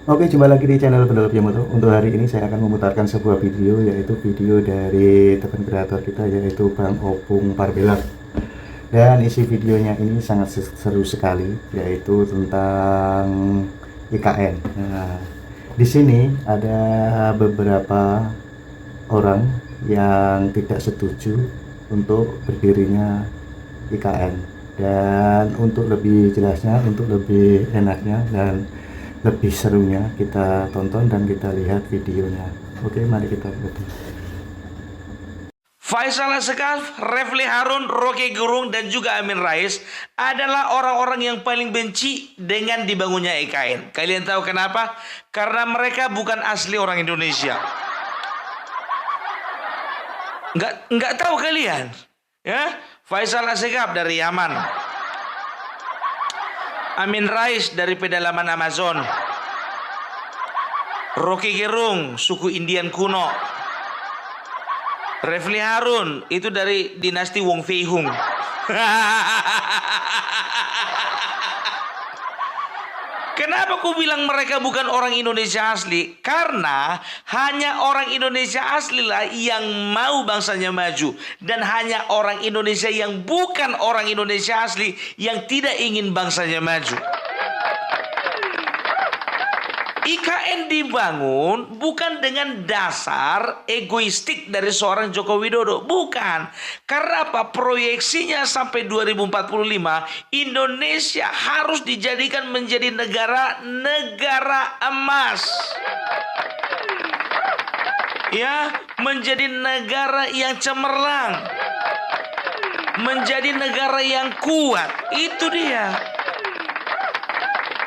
Oke, jumpa lagi di channel Pendulum Yamoto. Untuk hari ini saya akan memutarkan sebuah video, yaitu video dari teman kreator kita, yaitu Bang Opung Parbelak. Dan isi videonya ini sangat seru sekali, yaitu tentang IKN. Nah, di sini ada beberapa orang yang tidak setuju untuk berdirinya IKN. Dan untuk lebih jelasnya, untuk lebih enaknya dan lebih serunya, kita tonton dan kita lihat videonya. Oke, mari kita lihat. Faisal Asghaf, Refli Harun, Rocky Gerung, dan juga Amin Rais adalah orang-orang yang paling benci dengan dibangunnya IKN. Kalian tahu kenapa? Karena mereka bukan asli orang Indonesia. Nggak tahu kalian? Ya, Faisal Asghaf dari Yaman, Amin Rais dari pedalaman Amazon, Rocky Gerung suku Indian kuno, Refli Harun itu dari dinasti Wong Fei Hung. Kenapa aku bilang mereka bukan orang Indonesia asli? Karena hanya orang Indonesia asli lah yang mau bangsanya maju. Dan hanya orang Indonesia yang bukan orang Indonesia asli yang tidak ingin bangsanya maju. IKN dibangun bukan dengan dasar egoistik dari seorang Joko Widodo. Bukan. Karena apa? Proyeksinya sampai 2045 Indonesia harus dijadikan menjadi negara emas. Ya, menjadi negara yang cemerlang. Menjadi negara yang kuat. Itu dia.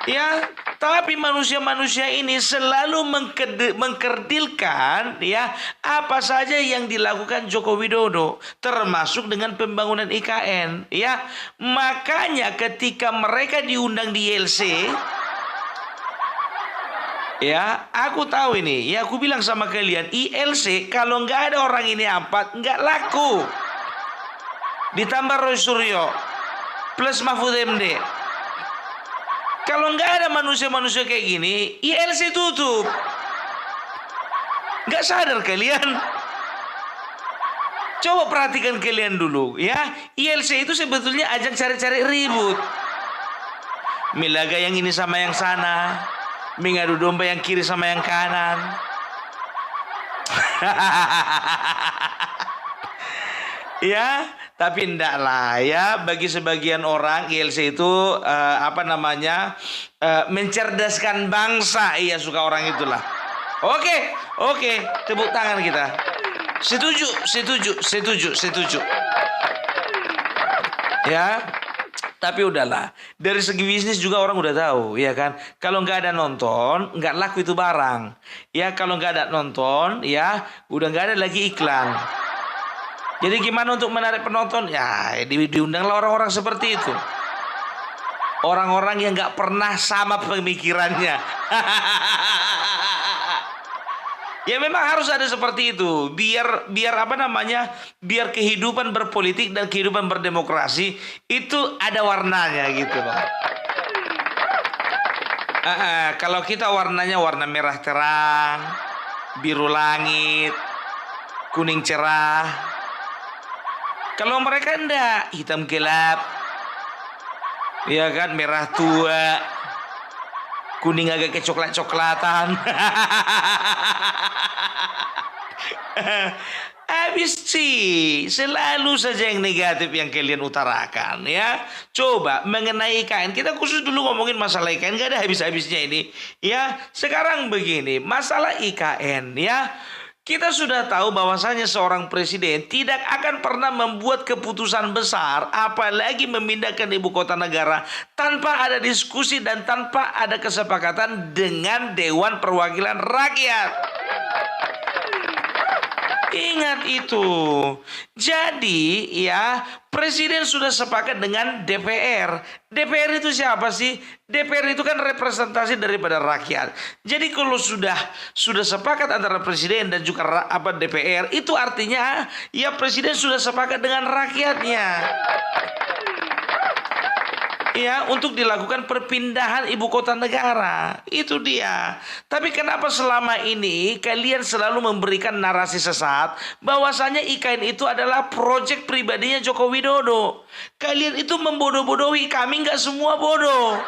Ya, tapi manusia-manusia ini selalu mengkerdilkan ya apa saja yang dilakukan Joko Widodo, termasuk dengan pembangunan IKN. Ya, makanya ketika mereka diundang di ILC, ya aku tahu ini. Ya, aku bilang sama kalian, ILC kalau nggak ada orang ini empat nggak laku. Ditambah Roy Suryo plus Mahfud MD. Kalau nggak ada manusia-manusia kayak gini, ILC tutup. Nggak sadar kalian? Coba perhatikan kalian dulu ya. ILC itu sebetulnya ajang cari-cari ribut. Milaga yang ini sama yang sana, mengadu domba yang kiri sama yang kanan. Ya, tapi enggak lah ya, bagi sebagian orang ILC itu mencerdaskan bangsa. Iya, suka orang itulah. Oke, tepuk tangan kita. Setuju. Ya, tapi udahlah. Dari segi bisnis juga orang udah tahu, ya kan? Kalau nggak ada nonton, nggak laku itu barang. Ya, kalau nggak ada nonton, ya udah nggak ada lagi iklan. Jadi gimana untuk menarik penonton? Ya, diundanglah orang-orang seperti itu. Orang-orang yang nggak pernah sama pemikirannya. Ya memang harus ada seperti itu. Biar biar kehidupan berpolitik dan kehidupan berdemokrasi itu ada warnanya gitu loh. Kalau kita warnanya warna merah terang, biru langit, kuning cerah. Kalau mereka enggak, hitam gelap, ya kan, merah tua, kuning agak kecoklat-coklatan. Habis sih, selalu saja yang negatif yang kalian utarakan ya. Coba mengenai IKN, kita khusus dulu ngomongin masalah IKN, gak ada habis-habisnya ini. Ya, sekarang begini, masalah IKN ya. Kita sudah tahu bahwasanya seorang presiden tidak akan pernah membuat keputusan besar, apalagi memindahkan ibu kota negara, tanpa ada diskusi dan tanpa ada kesepakatan dengan Dewan Perwakilan Rakyat. Ingat itu. Jadi ya, presiden sudah sepakat dengan DPR. DPR itu siapa sih? DPR itu kan representasi daripada rakyat. Jadi kalau sudah sepakat antara presiden dan juga DPR, itu artinya ya presiden sudah sepakat dengan rakyatnya. ya untuk dilakukan perpindahan ibu kota negara. Itu dia. Tapi kenapa selama ini kalian selalu memberikan narasi sesat bahwasanya IKN itu adalah proyek pribadinya Joko Widodo? Kalian itu membodoh-bodohi kami, nggak semua bodoh.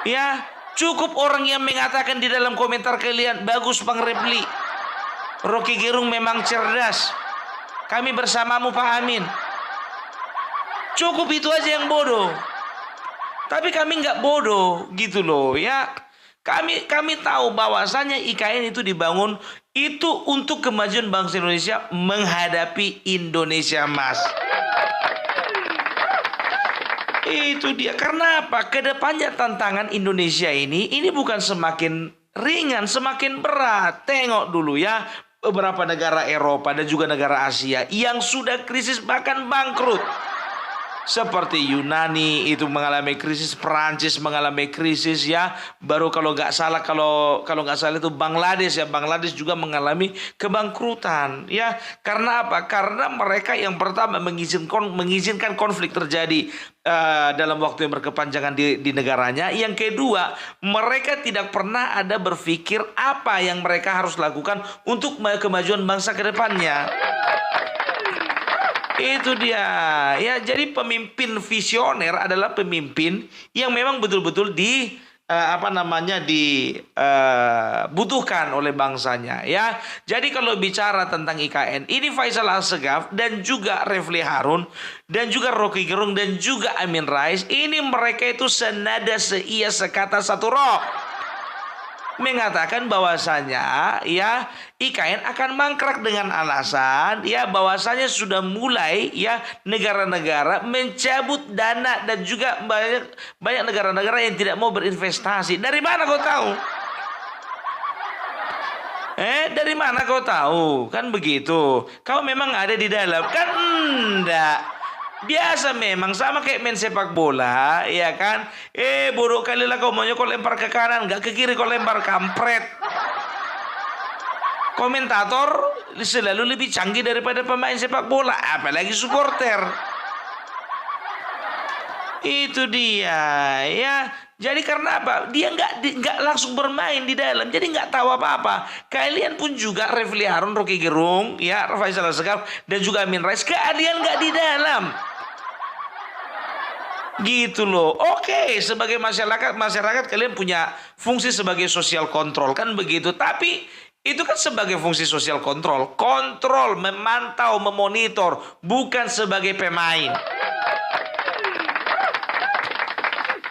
Ya, cukup orang yang mengatakan di dalam komentar kalian, bagus Bang Repli, Rocky Gerung memang cerdas, kami bersamamu Pak Amin. Cukup itu aja yang bodoh. Tapi kami nggak bodoh gitu loh ya. Kami tahu bahwasanya IKN itu dibangun itu untuk kemajuan bangsa Indonesia menghadapi Indonesia Mas. Itu dia. Karena apa? Kedepannya tantangan Indonesia ini bukan semakin ringan, semakin berat. Tengok dulu ya, beberapa negara Eropa dan juga negara Asia yang sudah krisis bahkan bangkrut. Seperti Yunani itu mengalami krisis, Perancis mengalami krisis ya. Baru kalau nggak salah itu Bangladesh ya, Bangladesh juga mengalami kebangkrutan ya. Karena apa? Karena mereka yang pertama mengizinkan konflik terjadi dalam waktu yang berkepanjangan di negaranya. Yang kedua, mereka tidak pernah ada berpikir apa yang mereka harus lakukan untuk kemajuan bangsa ke depannya. Itu dia ya. Jadi pemimpin visioner adalah pemimpin yang memang betul-betul dibutuhkan oleh bangsanya ya. Jadi kalau bicara tentang IKN ini, Faisal Assegaf dan juga Refli Harun dan juga Rocky Gerung dan juga Amin Rais, ini mereka itu senada, seia, sekata, satu roh, mengatakan bahwasanya ya IKN akan mangkrak dengan alasan ya bahwasanya sudah mulai ya negara-negara mencabut dana dan juga banyak negara-negara yang tidak mau berinvestasi. Dari mana kau tahu? Dari mana kau tahu? Kan begitu. Kau memang ada di dalam kan? Enggak. Biasa memang, sama kayak main sepak bola, ya kan? Bodoh kali lah kau maunya kau lempar ke kanan, nggak ke kiri kau lempar, kampret. Komentator selalu lebih canggih daripada pemain sepak bola, apalagi supporter. Itu dia, ya. Jadi karena apa? Dia nggak langsung bermain di dalam, jadi nggak tahu apa-apa. Kalian pun juga, Refli Harun, Rocky Gerung, ya, Faisal Assegaf dan juga Amin Rais, kalian nggak di dalam. Gitu loh. Oke, sebagai masyarakat kalian punya fungsi sebagai sosial kontrol kan begitu. Tapi itu kan sebagai fungsi sosial kontrol, memantau, memonitor, bukan sebagai pemain.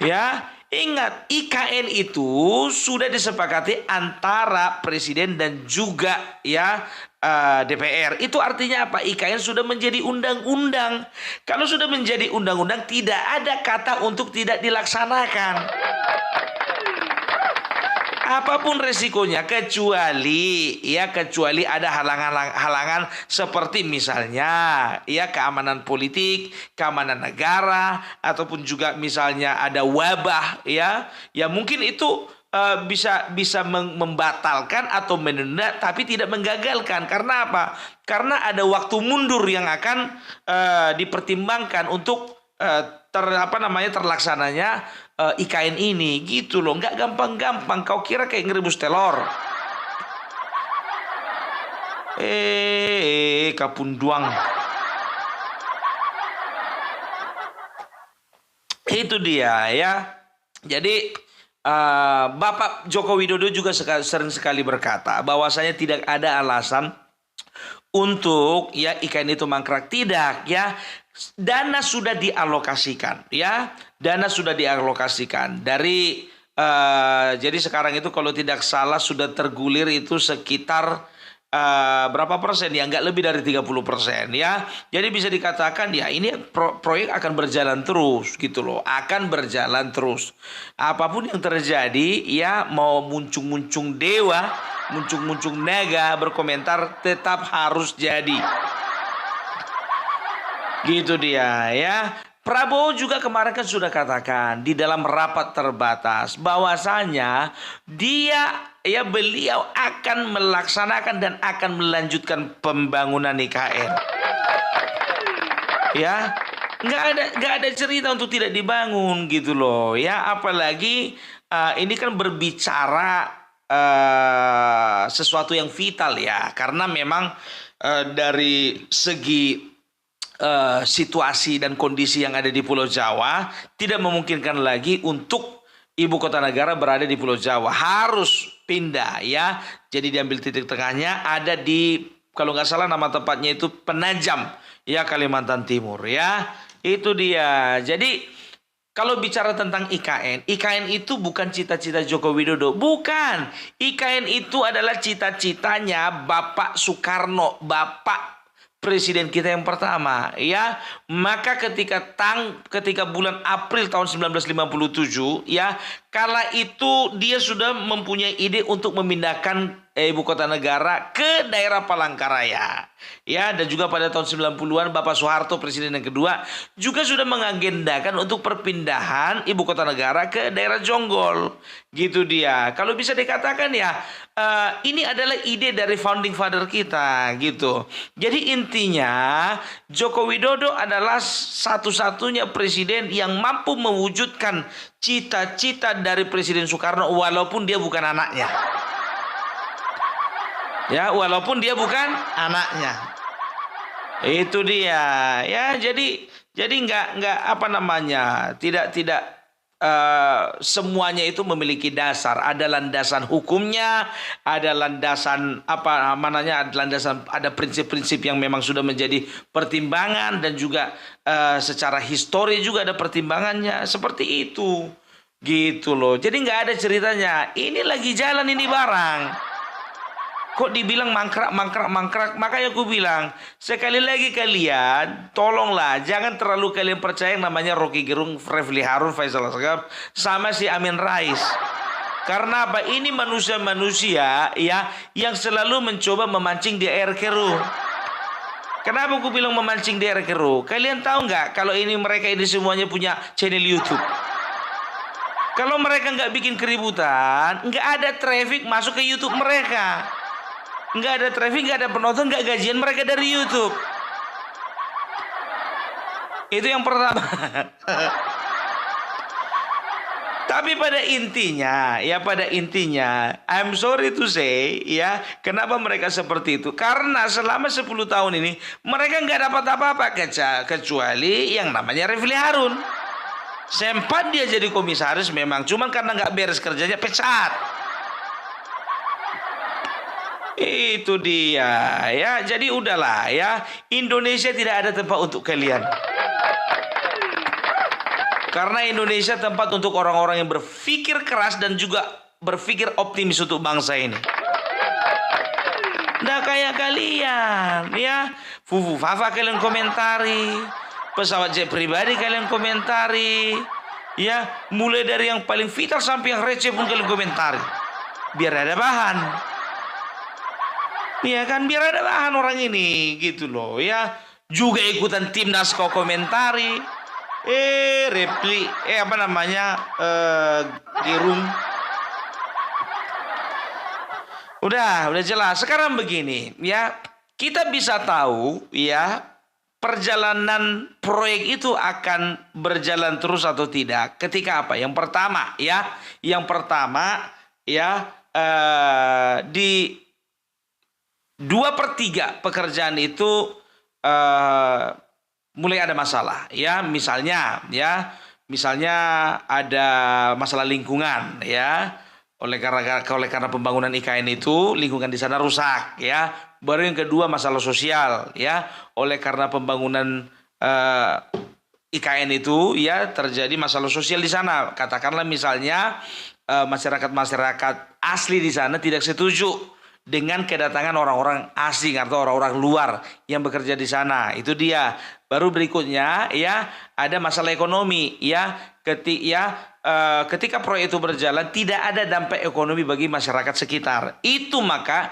Ya, ingat IKN itu sudah disepakati antara presiden dan juga ya DPR. Itu artinya apa? IKN sudah menjadi undang-undang. Kalau sudah menjadi undang-undang, tidak ada kata untuk tidak dilaksanakan. Apapun resikonya, kecuali ada halangan seperti misalnya ya keamanan politik, keamanan negara, ataupun juga misalnya ada wabah ya mungkin itu bisa membatalkan atau menunda, tapi tidak menggagalkan. Karena apa? Karena ada waktu mundur yang akan dipertimbangkan untuk terlaksananya IKN ini, gitu loh. Nggak gampang-gampang. Kau kira kayak ngerebus telur? Kapunduang. Itu dia ya. Jadi Bapak Joko Widodo juga sering sekali berkata bahwasanya tidak ada alasan untuk ya IKN itu mangkrak. Tidak ya. Dana sudah dialokasikan ya. Dana sudah dialokasikan dari jadi sekarang itu kalau tidak salah sudah tergulir itu sekitar berapa persen ya, nggak lebih dari 30% ya. Jadi bisa dikatakan ya ini proyek akan berjalan terus gitu loh, akan berjalan terus. Apapun yang terjadi ya, mau muncung-muncung dewa, muncung-muncung naga berkomentar, tetap harus jadi. Gitu dia ya. Prabowo juga kemarin kan sudah katakan di dalam rapat terbatas bahwasanya beliau akan melaksanakan dan akan melanjutkan pembangunan IKN. Ya. nggak ada cerita untuk tidak dibangun gitu loh ya. Apalagi ini kan berbicara sesuatu yang vital ya, karena memang dari segi situasi dan kondisi yang ada di Pulau Jawa tidak memungkinkan lagi untuk ibu kota negara berada di Pulau Jawa, harus pindah ya. Jadi diambil titik tengahnya ada di, kalau nggak salah nama tempatnya itu Penajam ya, Kalimantan Timur ya. Itu dia. Jadi kalau bicara tentang IKN itu bukan cita-cita Joko Widodo, bukan. IKN itu adalah cita-citanya Bapak Soekarno, Bapak Presiden kita yang pertama ya. Maka ketika bulan April tahun 1957 ya, kala itu dia sudah mempunyai ide untuk memindahkan ibu kota negara ke daerah Palangkaraya ya. Dan juga pada tahun 90-an Bapak Soeharto presiden yang kedua juga sudah mengagendakan untuk perpindahan ibu kota negara ke daerah Jonggol. Gitu dia. Kalau bisa dikatakan ya, ini adalah ide dari founding father kita gitu. Jadi intinya Joko Widodo adalah satu-satunya presiden yang mampu mewujudkan cita-cita dari Presiden Soekarno walaupun dia bukan anaknya. Ya, walaupun dia bukan anaknya. Itu dia. Ya, jadi nggak apa namanya, tidak semuanya itu memiliki dasar. Ada landasan hukumnya, ada landasan apa namanya, ada prinsip-prinsip yang memang sudah menjadi pertimbangan, dan juga secara histori juga ada pertimbangannya. Seperti itu. Gitu loh. Jadi nggak ada ceritanya. Ini lagi jalan ini barang. Kok dibilang mangkrak. Makanya aku bilang, sekali lagi kalian tolonglah jangan terlalu kalian percaya yang namanya Rocky Gerung, Refli Harun, Faisal Asgaf sama si Amin Rais. Karena apa? Ini manusia-manusia ya yang selalu mencoba memancing di air keruh. Kenapa aku bilang memancing di air keruh? Kalian tahu nggak kalau mereka ini semuanya punya channel YouTube? Kalau mereka nggak bikin keributan, nggak ada traffic masuk ke YouTube mereka. Nggak ada traffic, nggak ada penonton, nggak gajian mereka dari YouTube. Itu yang pertama. Tapi pada intinya, I'm sorry to say, ya, kenapa mereka seperti itu? Karena selama 10 tahun ini, mereka nggak dapat apa-apa kecuali yang namanya Refli Harun. Sempat dia jadi komisaris memang, cuman karena nggak beres kerjanya, pecat. Itu dia ya. Jadi udahlah ya, Indonesia tidak ada tempat untuk kalian. Karena Indonesia tempat untuk orang-orang yang berpikir keras dan juga berpikir optimis untuk bangsa ini. Nggak kayak kalian ya. Fufu Fafa kalian komentari, pesawat jet pribadi kalian komentari ya. Mulai dari yang paling vital sampai yang receh pun kalian komentari, biar ada bahan. Iya kan, biar ada bahan orang ini gitu loh ya. Juga ikutan timnas kau komentari. Repli apa namanya, Gerung. Udah jelas. Sekarang begini ya, kita bisa tahu ya perjalanan proyek itu akan berjalan terus atau tidak ketika apa? Yang pertama ya, di 2/3 pekerjaan itu mulai ada masalah ya. Misalnya ada masalah lingkungan ya, oleh karena pembangunan IKN itu lingkungan di sana rusak ya. Baru yang kedua masalah sosial ya, oleh karena pembangunan IKN itu ya terjadi masalah sosial di sana. Katakanlah misalnya masyarakat asli di sana tidak setuju dengan kedatangan orang-orang asing atau orang-orang luar yang bekerja di sana. Itu dia. Baru berikutnya ya ada masalah ekonomi ya. Ketika proyek itu berjalan tidak ada dampak ekonomi bagi masyarakat sekitar. Itu maka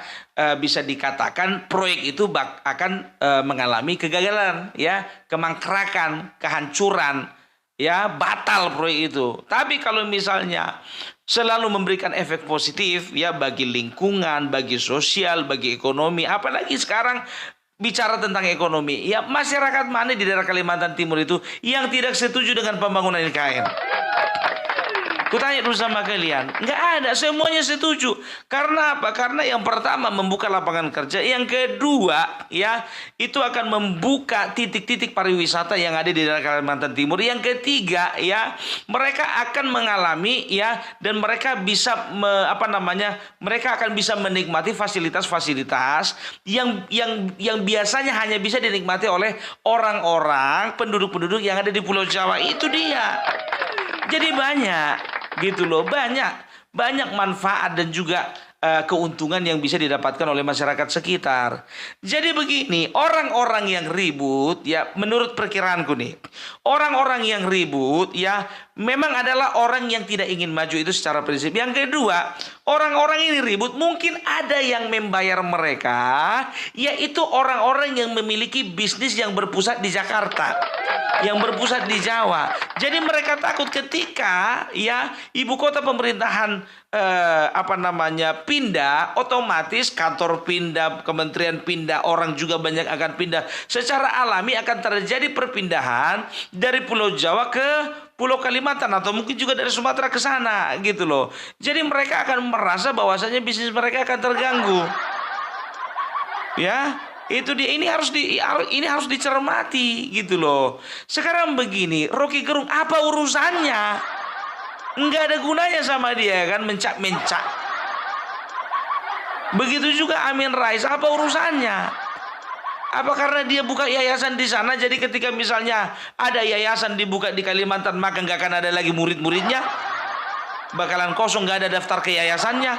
bisa dikatakan proyek itu akan mengalami kegagalan ya, kemangkrakan, kehancuran ya, batal proyek itu. Tapi kalau misalnya selalu memberikan efek positif ya bagi lingkungan, bagi sosial, bagi ekonomi, apalagi sekarang bicara tentang ekonomi, ya masyarakat mana di daerah Kalimantan Timur itu yang tidak setuju dengan pembangunan IKN? Kutanya dulu sama kalian, nggak ada, semuanya setuju. Karena apa? Karena yang pertama membuka lapangan kerja, yang kedua ya itu akan membuka titik-titik pariwisata yang ada di daerah Kalimantan Timur. Yang ketiga ya mereka akan mengalami ya dan mereka bisa mereka akan bisa menikmati fasilitas-fasilitas yang biasanya hanya bisa dinikmati oleh orang-orang penduduk-penduduk yang ada di Pulau Jawa. Itu dia. Jadi banyak gitu loh, banyak manfaat dan juga keuntungan yang bisa didapatkan oleh masyarakat sekitar. Jadi begini, orang-orang yang ribut ya menurut perkiraanku nih, orang-orang yang ribut ya memang adalah orang yang tidak ingin maju, itu secara prinsip. Yang kedua, orang-orang ini ribut mungkin ada yang membayar mereka, yaitu orang-orang yang memiliki bisnis yang berpusat di Jakarta, yang berpusat di Jawa. Jadi mereka takut ketika ya ibu kota pemerintahan pindah, otomatis kantor pindah, kementerian pindah, orang juga banyak akan pindah. Secara alami akan terjadi perpindahan dari Pulau Jawa ke Pulau Kalimantan atau mungkin juga dari Sumatera ke sana gitu loh. Jadi mereka akan merasa bahwasanya bisnis mereka akan terganggu. Ya, itu dia, ini harus dicermati gitu loh. Sekarang begini, Rocky Gerung apa urusannya? Nggak ada gunanya sama dia kan mencak-mencak. Begitu juga Amin Rais, apa urusannya? Apa karena dia buka yayasan di sana, jadi ketika misalnya ada yayasan dibuka di Kalimantan maka nggak akan ada lagi murid-muridnya? Bakalan kosong, nggak ada daftar ke yayasannya.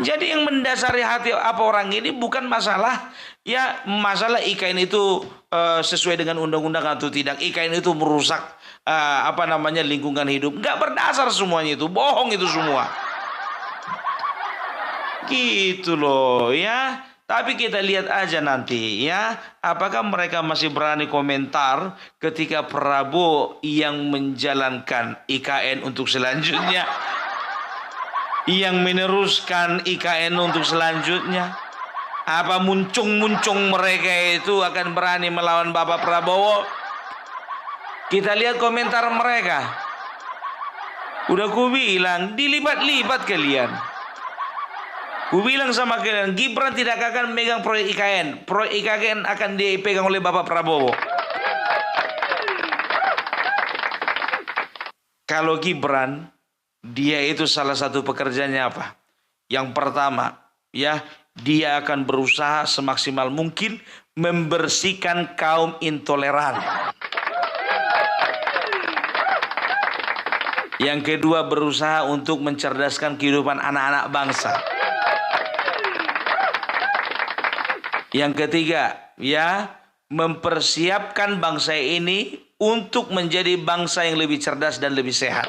Jadi yang mendasari hati apa orang ini bukan masalah IKN itu sesuai dengan undang-undang atau tidak. IKN itu merusak lingkungan hidup. Nggak berdasar semuanya, itu bohong itu semua. Gitu loh ya. Tapi kita lihat aja nanti ya, apakah mereka masih berani komentar ketika Prabowo yang menjalankan IKN untuk selanjutnya, yang meneruskan IKN untuk selanjutnya. Apa muncung-muncung mereka itu akan berani melawan Bapak Prabowo? Kita lihat komentar mereka. Udah ku bilang, dilibat-libat kalian. Ku bilang sama kalian, Gibran tidak akan megang proyek IKN. Proyek IKN akan dipegang oleh Bapak Prabowo. Kalau Gibran, dia itu salah satu pekerjaannya apa? Yang pertama, ya, dia akan berusaha semaksimal mungkin membersihkan kaum intoleran. Yang kedua, berusaha untuk mencerdaskan kehidupan anak-anak bangsa. Yang ketiga, ya, mempersiapkan bangsa ini untuk menjadi bangsa yang lebih cerdas dan lebih sehat.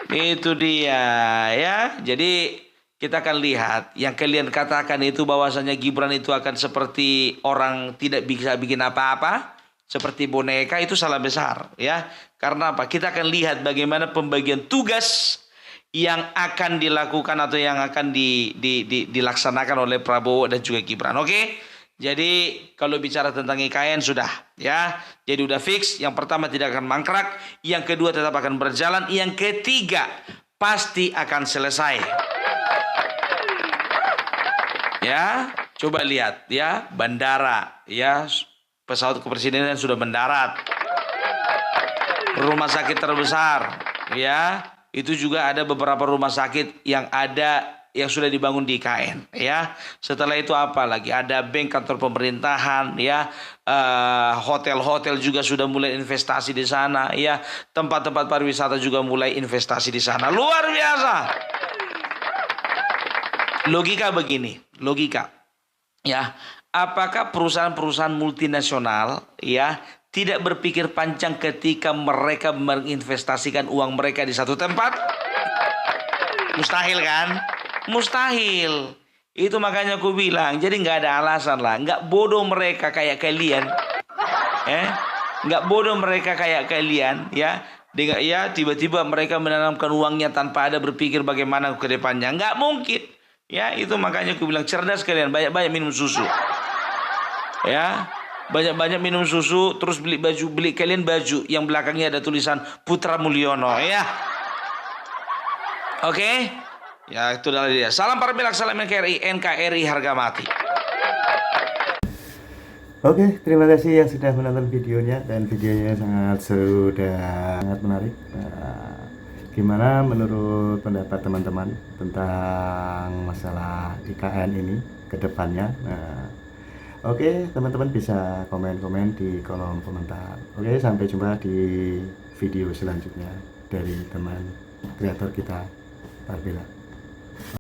Itu dia ya. Jadi kita akan lihat yang kalian katakan itu bahwasanya Gibran itu akan seperti orang tidak bisa bikin apa-apa, seperti boneka, itu salah besar ya. Karena apa? Kita akan lihat bagaimana pembagian tugas yang akan dilakukan atau yang akan dilaksanakan oleh Prabowo dan juga Gibran. Oke? Jadi kalau bicara tentang IKN sudah ya. Jadi udah fix. Yang pertama tidak akan mangkrak, yang kedua tetap akan berjalan, yang ketiga pasti akan selesai. Ya, coba lihat ya, bandara ya, pesawat kepresidenan sudah mendarat. Rumah sakit terbesar ya, itu juga ada beberapa rumah sakit yang sudah dibangun di IKN ya. Setelah itu apa lagi? Ada bank, kantor pemerintahan ya, hotel-hotel juga sudah mulai investasi di sana ya. Tempat-tempat pariwisata juga mulai investasi di sana. Luar biasa. Logika begini, logika ya. Apakah perusahaan-perusahaan multinasional ya tidak berpikir panjang ketika mereka menginvestasikan uang mereka di satu tempat? Mustahil kan? Mustahil. Itu makanya aku bilang, jadi nggak ada alasan lah. Nggak bodoh mereka kayak kalian. Nggak bodoh mereka kayak kalian ya. Ya tiba-tiba mereka menanamkan uangnya tanpa ada berpikir bagaimana ke depannya. Nggak mungkin. Ya, itu makanya aku bilang cerdas kalian, banyak-banyak minum susu. Ya, banyak-banyak minum susu, terus beli kalian baju yang belakangnya ada tulisan Putra Mulyono ya. Oke? Ya, itu adalah dia. Salam Parbilak, salam NKRI harga mati. Oke, terima kasih yang sudah menonton videonya, dan videonya sangat seru dan sangat menarik. Gimana menurut pendapat teman-teman tentang masalah IKN ini ke depannya? Oke, teman-teman bisa komen-komen di kolom komentar. Oke, sampai jumpa di video selanjutnya dari teman kreator kita, Parbilak.